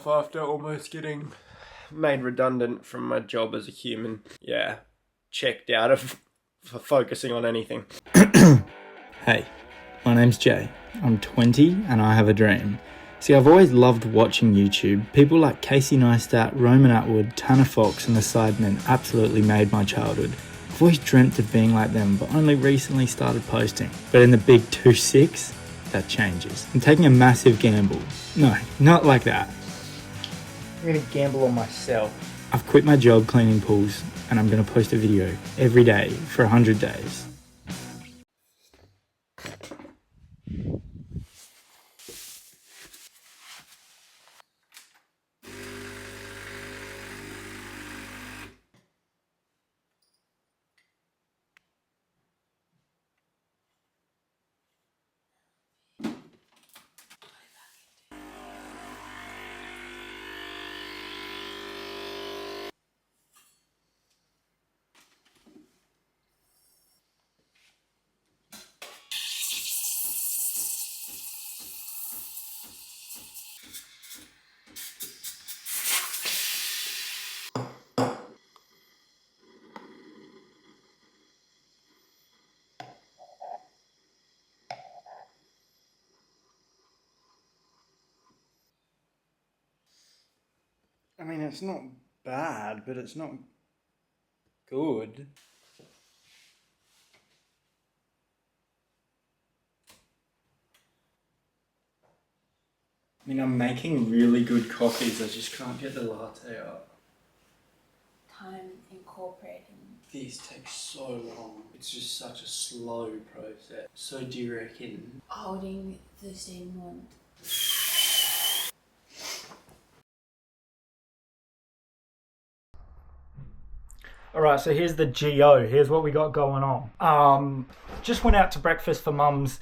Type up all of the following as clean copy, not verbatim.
After almost getting made redundant from my job as a human. Yeah, checked out for focusing on anything. Hey, my name's Jay. I'm 20 and I have a dream. See, I've always loved watching YouTube. People like Casey Neistat, Roman Atwood, Tanner Fox and the Sidemen absolutely made my childhood. I've always dreamt of being like them, but only recently started posting. But in the big 2-6, that changes. I'm taking a massive gamble. No, not like that. I'm gonna gamble on myself. I've quit my job cleaning pools and I'm gonna post a video every day for 100 days. I mean, it's not bad, but it's not good. I mean, I'm making really good coffees, I just can't get the latte out. Time incorporating. This takes so long. It's just such a slow process. So do you reckon? Holding the same one. Alright, so here's the GO. Here's what we got going on. Just went out to breakfast for Mum's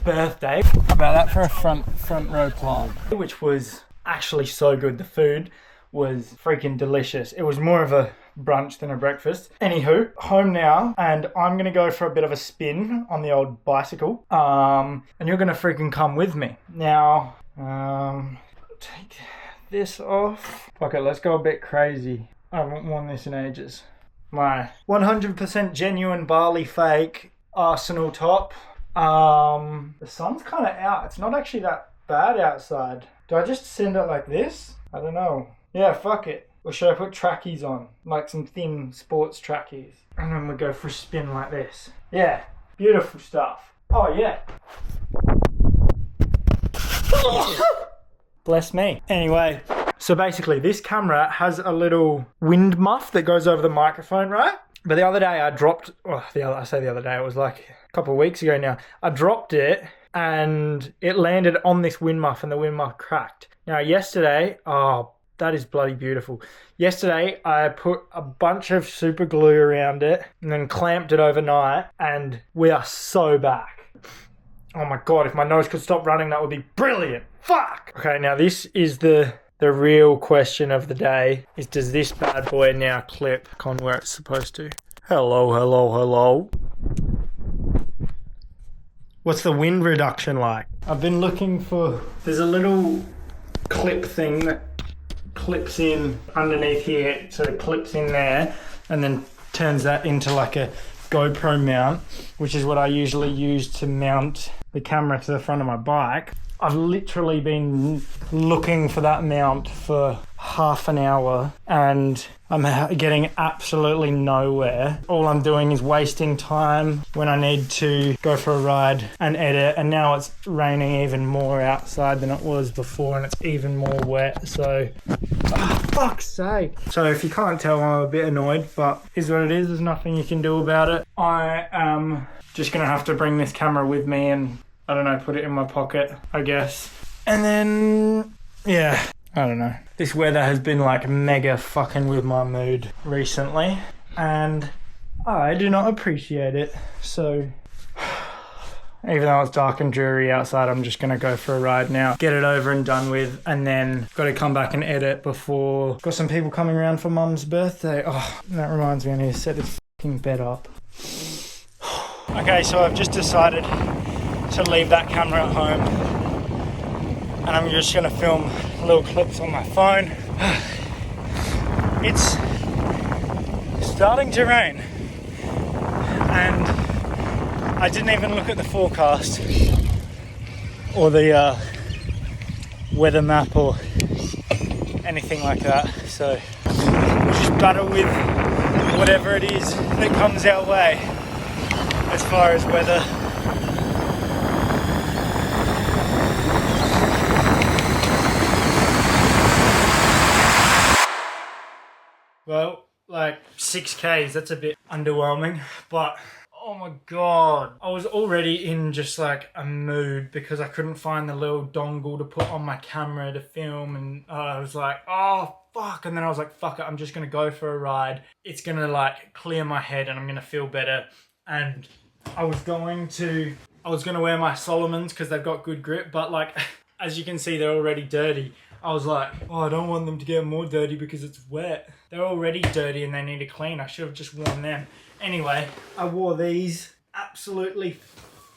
birthday. About that for a front row plant, which was actually so good. The food was freaking delicious. It was more of a brunch than a breakfast. Anywho, home now, and I'm gonna go for a bit of a spin on the old bicycle. And you're gonna freaking come with me. Now, take this off. Okay, let's go a bit crazy. I haven't worn this in ages. My 100% genuine Bali fake Arsenal top. The sun's kind of out. It's not actually that bad outside. Do I just send it like this? I don't know. Yeah, fuck it. Or should I put trackies on? Like some thin sports trackies. And then we go for a spin like this. Yeah, beautiful stuff. Oh yeah. Bless me. Anyway, so basically this camera has a little wind muff that goes over the microphone, right? But the other day I dropped, I say the other day, it was like a couple of weeks ago now. I dropped it and it landed on this wind muff and the wind muff cracked. Now yesterday, oh, that is bloody beautiful. Yesterday I put a bunch of super glue around it and then clamped it overnight and we are so back. Oh my God, if my nose could stop running, that would be brilliant. Fuck! Okay, now this is the real question of the day, is does this bad boy now clip on where it's supposed to? Hello, hello, hello. What's the wind reduction like? I've been looking for, there's a little clip thing that clips in underneath here, so it clips in there and then turns that into like a GoPro mount, which is what I usually use to mount the camera to the front of my bike. I've literally been looking for that mount for half an hour and I'm getting absolutely nowhere. All I'm doing is wasting time when I need to go for a ride and edit, and now it's raining even more outside than it was before and it's even more wet, so fuck's sake. So if you can't tell, I'm a bit annoyed, but is what it is. There's nothing you can do about it. I am just gonna have to bring this camera with me and I don't know, put it in my pocket, I guess. And then, yeah, I don't know. This weather has been like mega fucking with my mood recently and I do not appreciate it. So even though it's dark and dreary outside, I'm just gonna go for a ride now, get it over and done with, and then got to come back and edit before. Got some people coming around for Mum's birthday. Oh, that reminds me, I need to set this fucking bed up. Okay, so I've just decided to leave that camera at home and I'm just gonna film little clips on my phone. It's starting to rain, and I didn't even look at the forecast or the weather map or anything like that, so we'll just battle with whatever it is that comes our way as far as weather. Well, like 6Ks, that's a bit underwhelming, but oh my god. I was already in just like a mood because I couldn't find the little dongle to put on my camera to film, and I was like, oh fuck, and then I was like, fuck it, I'm just gonna go for a ride. It's gonna like clear my head and I'm gonna feel better. And I was gonna wear my Solomons because they've got good grip, but like, as you can see, they're already dirty. I was like, oh, I don't want them to get more dirty because it's wet. They're already dirty and they need to clean. I should have just worn them. Anyway, I wore these. Absolutely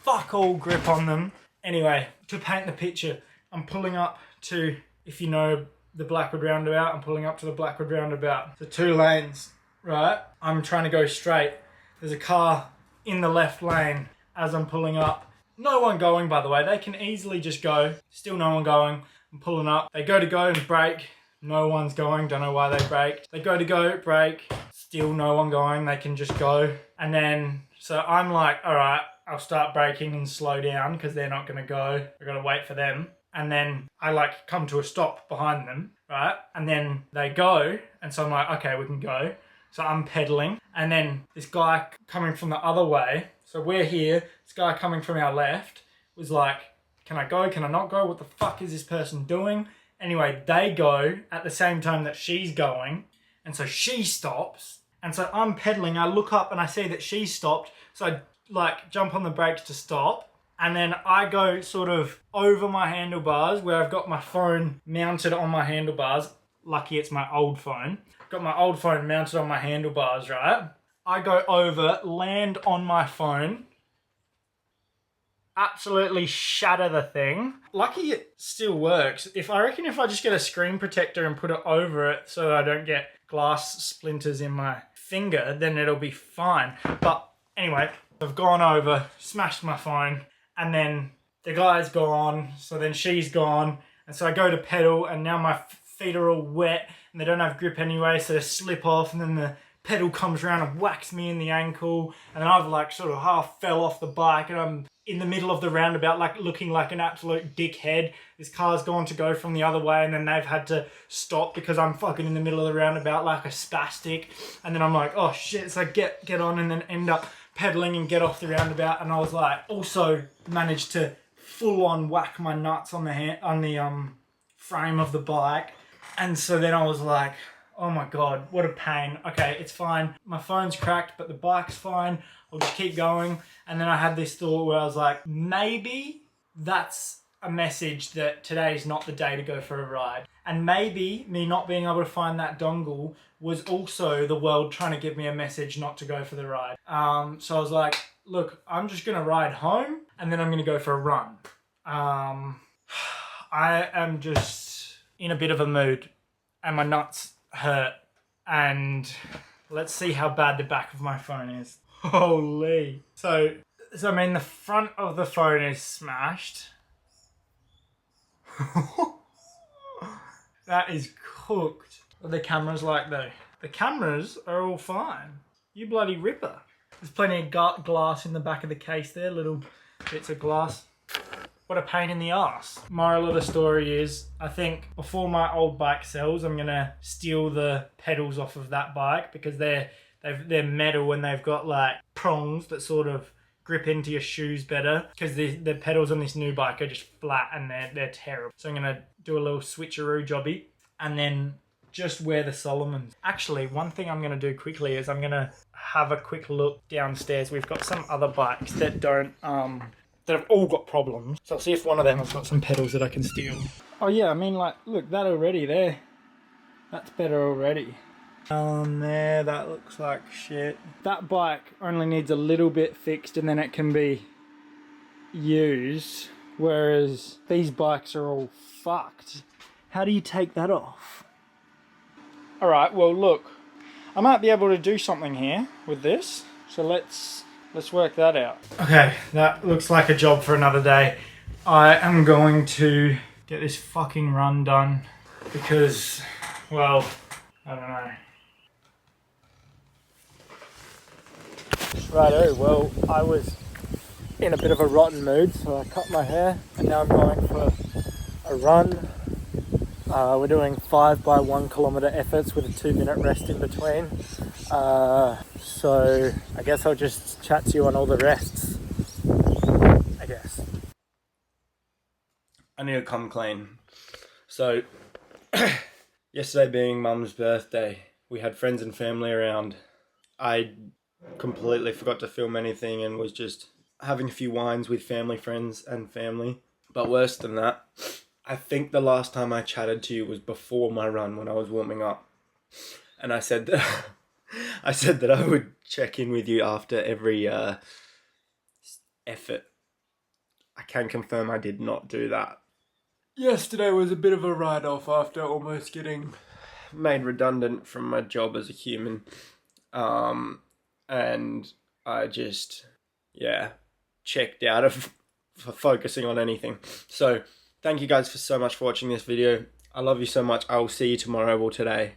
fuck all grip on them. Anyway, to paint the picture, I'm pulling up to, if you know the Blackwood Roundabout, I'm pulling up to the Blackwood Roundabout. The 2 lanes, right? I'm trying to go straight. There's a car in the left lane as I'm pulling up. No one going, by the way. They can easily just go. Still no one going. I'm pulling up. They go to go and brake. No one's going. Don't know why they braked. They go to go, brake. Still no one going. They can just go. And then, so I'm like, all right, I'll start braking and slow down because they're not going to go. I've got to wait for them. And then I like come to a stop behind them, right? And then they go. And so I'm like, okay, we can go. So I'm pedaling. And then this guy coming from the other way. So we're here. This guy coming from our left was like, can I go? Can I not go? What the fuck is this person doing? Anyway, they go at the same time that she's going. And so she stops. And so I'm pedaling. I look up and I see that she stopped. So I like jump on the brakes to stop. And then I go sort of over my handlebars where I've got my phone mounted on my handlebars. Lucky it's my old phone. Got my old phone mounted on my handlebars, right? I go over, land on my phone. Absolutely shatter the thing. Lucky it still works. I reckon if I just get a screen protector and put it over it so that I don't get glass splinters in my finger, then it'll be fine. But anyway, I've gone over, smashed my phone, and then the guy's gone, so then she's gone, and so I go to pedal, and now my feet are all wet, and they don't have grip anyway, so they slip off, and then the pedal comes around and whacks me in the ankle, and then I've like sort of half fell off the bike, and I'm in the middle of the roundabout, like looking like an absolute dickhead. This car's gone to go from the other way, and then they've had to stop because I'm fucking in the middle of the roundabout like a spastic. And then I'm like, oh shit, so I get on and then end up pedaling and get off the roundabout. And I was like, also managed to full on whack my nuts on the frame of the bike. And so then I was like, oh my god, what a pain. Okay, it's fine. My phone's cracked, but the bike's fine. I'll just keep going. And then I had this thought where I was like, maybe that's a message that today's not the day to go for a ride. And maybe me not being able to find that dongle was also the world trying to give me a message not to go for the ride. So I was like, look, I'm just going to ride home and then I'm going to go for a run. I am just in a bit of a mood and my nuts hurt. And let's see how bad the back of my phone is. Holy. So I mean, the front of the phone is smashed. That is cooked. What are the cameras like though? The cameras are all fine. You bloody ripper. There's plenty of glass in the back of the case there, little bits of glass. What a pain in the ass. Moral of the story is, I think before my old bike sells, I'm gonna steal the pedals off of that bike because they're metal and they've got like prongs that sort of grip into your shoes better, because the pedals on this new bike are just flat and they're terrible. So I'm gonna do a little switcheroo jobby and then just wear the Solomons. Actually, one thing I'm gonna do quickly is I'm gonna have a quick look downstairs. We've got some other bikes that don't that have all got problems. So I'll see if one of them has got some pedals that I can steal. Oh yeah, I mean, like, look, that already there. That's better already. There, that looks like shit. That bike only needs a little bit fixed and then it can be used. Whereas these bikes are all fucked. How do you take that off? Alright, well look, I might be able to do something here with this, so let's work that out. Okay, that looks like a job for another day. I am going to get this fucking run done because, well, I don't know. Righto, well, I was in a bit of a rotten mood, so I cut my hair and now I'm going for a run. We're doing 5 by 1 kilometer efforts with a 2-minute rest in between. So I guess I'll just chat to you on all the rests, I guess. I need to come clean. So, yesterday being Mum's birthday, we had friends and family around. I completely forgot to film anything and was just having a few wines with family, friends and family. But worse than that, I think the last time I chatted to you was before my run when I was warming up. And I said that I would check in with you after every effort. I can confirm I did not do that. Yesterday was a bit of a write-off after almost getting made redundant from my job as a human. And I just, checked out of focusing on anything. So, thank you guys so much for watching this video. I love you so much. I will see you tomorrow or today.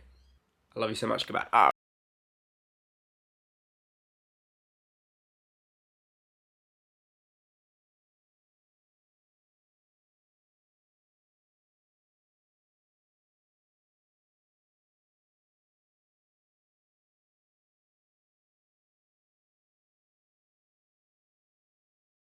I love you so much. Goodbye.